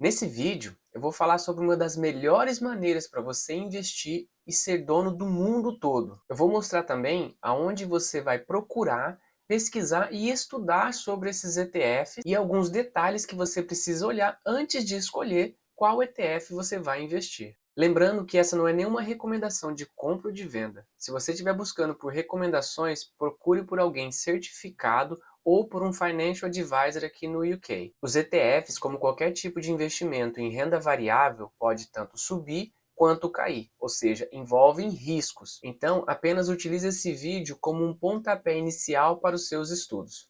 Nesse vídeo, eu vou falar sobre uma das melhores maneiras para você investir e ser dono do mundo todo. Eu vou mostrar também aonde você vai procurar, pesquisar e estudar sobre esses ETFs e alguns detalhes que você precisa olhar antes de escolher qual ETF você vai investir. Lembrando que essa não é nenhuma recomendação de compra ou de venda. Se você estiver buscando por recomendações, procure por alguém certificado ou por um financial advisor aqui no UK. Os ETFs, como qualquer tipo de investimento em renda variável, pode tanto subir quanto cair, ou seja, envolvem riscos. Então, apenas utilize esse vídeo como um pontapé inicial para os seus estudos.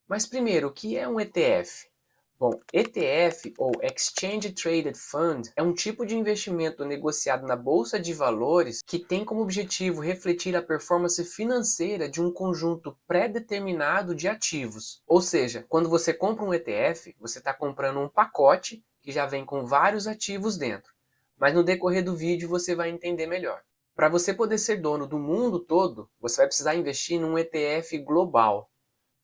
Mas primeiro, o que é um ETF? Bom, ETF, ou Exchange Traded Fund, é um tipo de investimento negociado na bolsa de valores que tem como objetivo refletir a performance financeira de um conjunto pré-determinado de ativos. Ou seja, quando você compra um ETF, você está comprando um pacote que já vem com vários ativos dentro. Mas no decorrer do vídeo você vai entender melhor. Para você poder ser dono do mundo todo, você vai precisar investir num ETF global.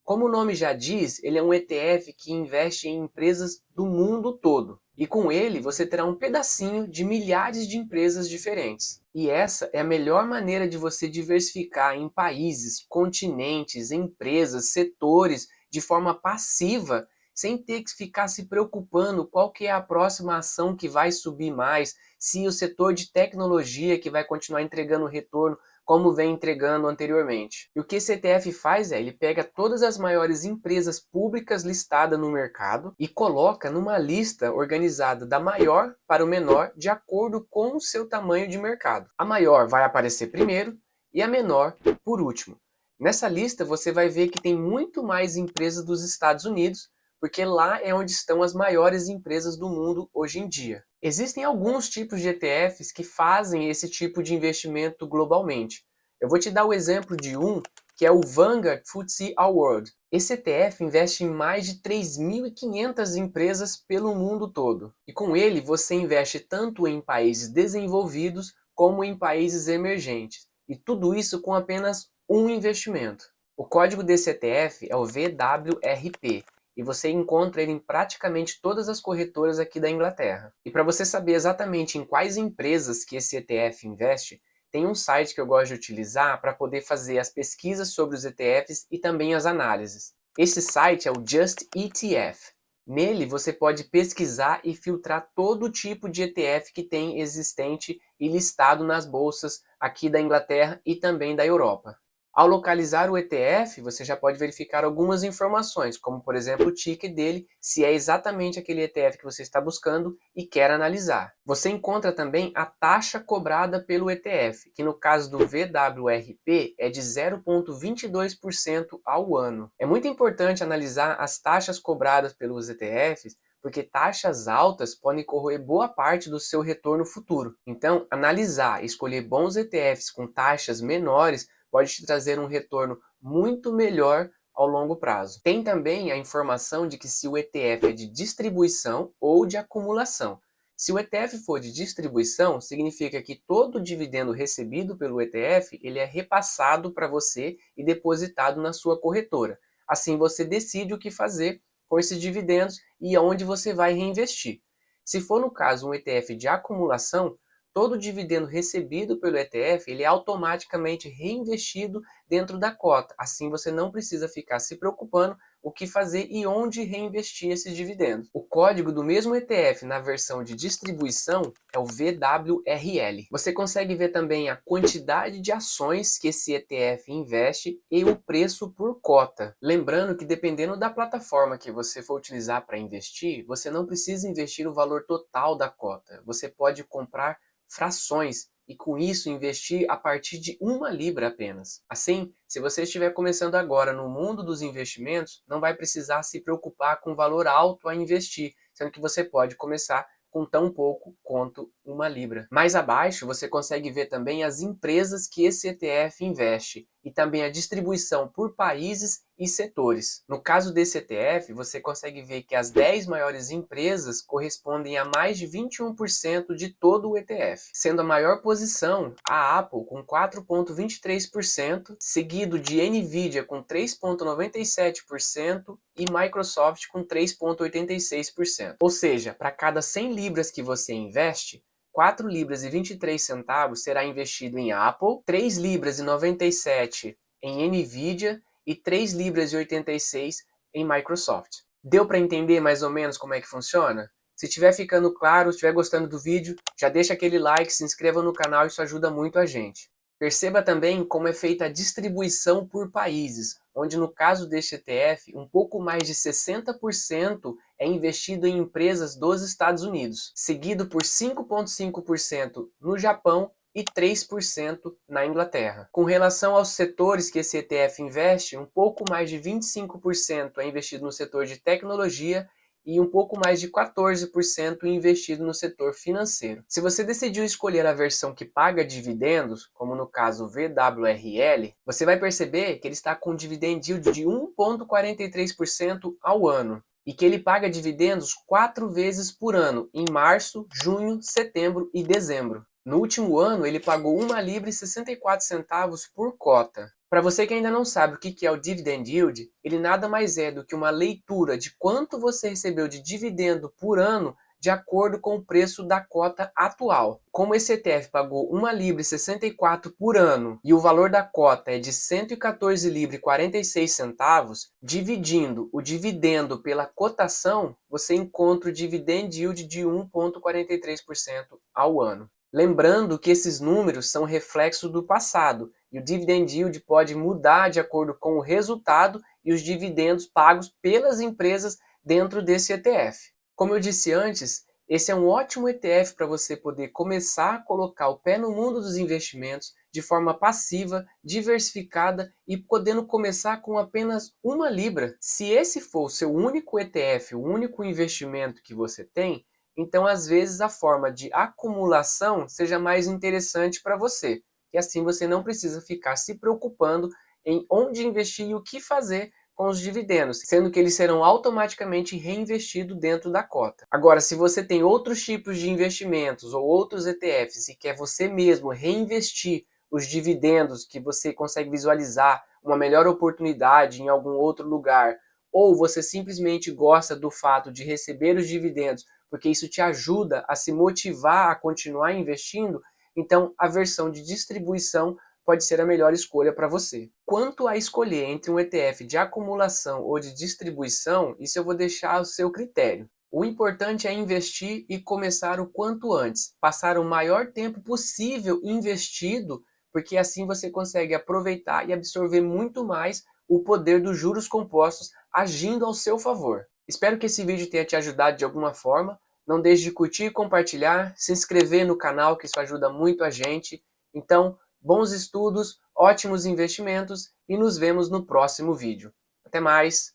Como o nome já diz, ele é um ETF que investe em empresas do mundo todo. E com ele você terá um pedacinho de milhares de empresas diferentes. E essa é a melhor maneira de você diversificar em países, continentes, empresas, setores de forma passiva, sem ter que ficar se preocupando qual que é a próxima ação que vai subir mais, se o setor de tecnologia que vai continuar entregando retorno como vem entregando anteriormente. E o que esse ETF faz é, ele pega todas as maiores empresas públicas listadas no mercado e coloca numa lista organizada da maior para o menor de acordo com o seu tamanho de mercado. A maior vai aparecer primeiro e a menor por último. Nessa lista você vai ver que tem muito mais empresas dos Estados Unidos, porque lá é onde estão as maiores empresas do mundo hoje em dia. Existem alguns tipos de ETFs que fazem esse tipo de investimento globalmente. Eu vou te dar o exemplo de um que é o Vanguard FTSE All World. Esse ETF investe em mais de 3.500 empresas pelo mundo todo. E com ele você investe tanto em países desenvolvidos como em países emergentes. E tudo isso com apenas um investimento. O código desse ETF é o VWRP e você encontra ele em praticamente todas as corretoras aqui da Inglaterra. E para você saber exatamente em quais empresas que esse ETF investe, tem um site que eu gosto de utilizar para poder fazer as pesquisas sobre os ETFs e também as análises. Esse site é o Just ETF. Nele você pode pesquisar e filtrar todo tipo de ETF que tem existente e listado nas bolsas aqui da Inglaterra e também da Europa. Ao localizar o ETF, você já pode verificar algumas informações, como por exemplo o ticker dele, se é exatamente aquele ETF que você está buscando e quer analisar. Você encontra também a taxa cobrada pelo ETF, que no caso do VWRP é de 0,22% ao ano. É muito importante analisar as taxas cobradas pelos ETFs, porque taxas altas podem corroer boa parte do seu retorno futuro. Então, analisar e escolher bons ETFs com taxas menores pode te trazer um retorno muito melhor ao longo prazo. Tem também a informação de que se o ETF é de distribuição ou de acumulação. Se o ETF for de distribuição, significa que todo o dividendo recebido pelo ETF ele é repassado para você e depositado na sua corretora. Assim você decide o que fazer com esses dividendos e aonde você vai reinvestir. Se for no caso um ETF de acumulação, todo o dividendo recebido pelo ETF ele é automaticamente reinvestido dentro da cota. Assim você não precisa ficar se preocupando o que fazer e onde reinvestir esses dividendos. O código do mesmo ETF na versão de distribuição é o VWRL. Você consegue ver também a quantidade de ações que esse ETF investe e o preço por cota. Lembrando que dependendo da plataforma que você for utilizar para investir, você não precisa investir o valor total da cota. Você pode comprar frações e com isso investir a partir de 1 libra apenas. Assim, se você estiver começando agora no mundo dos investimentos, não vai precisar se preocupar com valor alto a investir, sendo que você pode começar com tão pouco quanto 1 libra. Mais abaixo você consegue ver também as empresas que esse ETF investe e também a distribuição por países e setores. No caso desse ETF, você consegue ver que as 10 maiores empresas correspondem a mais de 21% de todo o ETF, sendo a maior posição a Apple com 4,23%, seguido de Nvidia com 3,97% e Microsoft com 3,86%. Ou seja, para cada 100 libras que você investe, 4 libras e 23 centavos será investido em Apple, 3 libras e 97 em Nvidia e 3 libras e 86 em Microsoft. Deu para entender mais ou menos como é que funciona? Se estiver ficando claro, se estiver gostando do vídeo, já deixa aquele like, se inscreva no canal, isso ajuda muito a gente. Perceba também como é feita a distribuição por países, onde no caso deste ETF, um pouco mais de 60% é investido em empresas dos Estados Unidos, seguido por 5,5% no Japão e 3% na Inglaterra. Com relação aos setores que esse ETF investe, um pouco mais de 25% é investido no setor de tecnologia e um pouco mais de 14% investido no setor financeiro. Se você decidiu escolher a versão que paga dividendos, como no caso VWRL, você vai perceber que ele está com um dividend yield de 1,43% ao ano e que ele paga dividendos 4 vezes por ano, em março, junho, setembro e dezembro. No último ano, ele pagou 1 libra e 64 centavos por cota. Para você que ainda não sabe o que é o Dividend Yield, ele nada mais é do que uma leitura de quanto você recebeu de dividendo por ano de acordo com o preço da cota atual. Como esse ETF pagou 1 libra e 64 por ano e o valor da cota é de 114 libras e 46 centavos, dividindo o dividendo pela cotação, você encontra o Dividend Yield de 1,43% ao ano. Lembrando que esses números são reflexo do passado e o Dividend Yield pode mudar de acordo com o resultado e os dividendos pagos pelas empresas dentro desse ETF. Como eu disse antes, esse é um ótimo ETF para você poder começar a colocar o pé no mundo dos investimentos de forma passiva, diversificada e podendo começar com apenas 1 libra. Se esse for o seu único ETF, o único investimento que você tem, então às vezes a forma de acumulação seja mais interessante para você. E assim você não precisa ficar se preocupando em onde investir e o que fazer com os dividendos, sendo que eles serão automaticamente reinvestidos dentro da cota. Agora, se você tem outros tipos de investimentos ou outros ETFs e quer você mesmo reinvestir os dividendos que você consegue visualizar uma melhor oportunidade em algum outro lugar, ou você simplesmente gosta do fato de receber os dividendos porque isso te ajuda a se motivar a continuar investindo, então a versão de distribuição pode ser a melhor escolha para você. Quanto a escolher entre um ETF de acumulação ou de distribuição, isso eu vou deixar ao seu critério. O importante é investir e começar o quanto antes, passar o maior tempo possível investido, porque assim você consegue aproveitar e absorver muito mais o poder dos juros compostos agindo ao seu favor. Espero que esse vídeo tenha te ajudado de alguma forma. Não deixe de curtir, compartilhar, se inscrever no canal, que isso ajuda muito a gente. Então, bons estudos, ótimos investimentos e nos vemos no próximo vídeo. Até mais.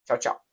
Tchau, tchau.